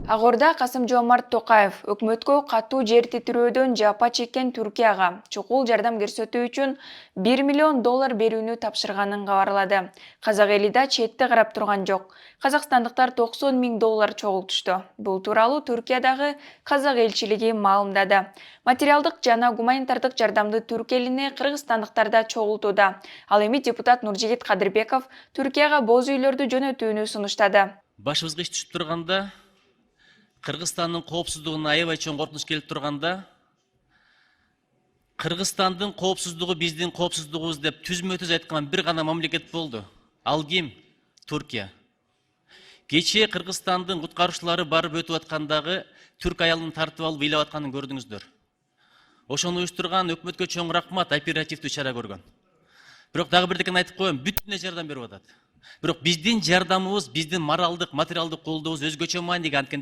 Агорда Касым-Жомарт Токаев өкмөткө катуу жер титирөөдөн жапа чеккен Түркияга чукул жардам көрсөтүү үчүн $1 миллион берүүнү тапшырганын кабарлады. Казак эли да четте карап турган жок. Казакстандыктар $90 000 чогултушту. Бул тууралуу Түркиядагы казак элчилиги маалымдады. Материалдык жана гуманитардык жардамды түрк элине кыргызстандыктар да чогултууда. Ал эми депутат Нуржигит Кадырбеков Түркияга боз үйлөрдү жөнөтүүнү сунуштады. Башыбызга иш түшүп турганда, Кыргызстандын коопсуздугуна аябай чоң коркунуч келип турганда, Кыргызстандын коопсуздугу биздин коопсуздугубуз деп түзмө-түз айткан бир гана мамлекет болду. Ал ким? Түркия. Кечээ Кыргызстандын куткаруучулары барып өтүп аткандагы түрк аялын тартып алып ыйлап атканын көрдүңүздөр. Ошону уюштурган өкмөткө чоң рахмат, оперативдүү чара көргөн. Бирок дагы бирдекени айтып коеюн, бүт эле жардам берип атат. Бирок биздин жардамыбыз, биздин моралдык, материалдык колдообуз өзгөчө маанилүү.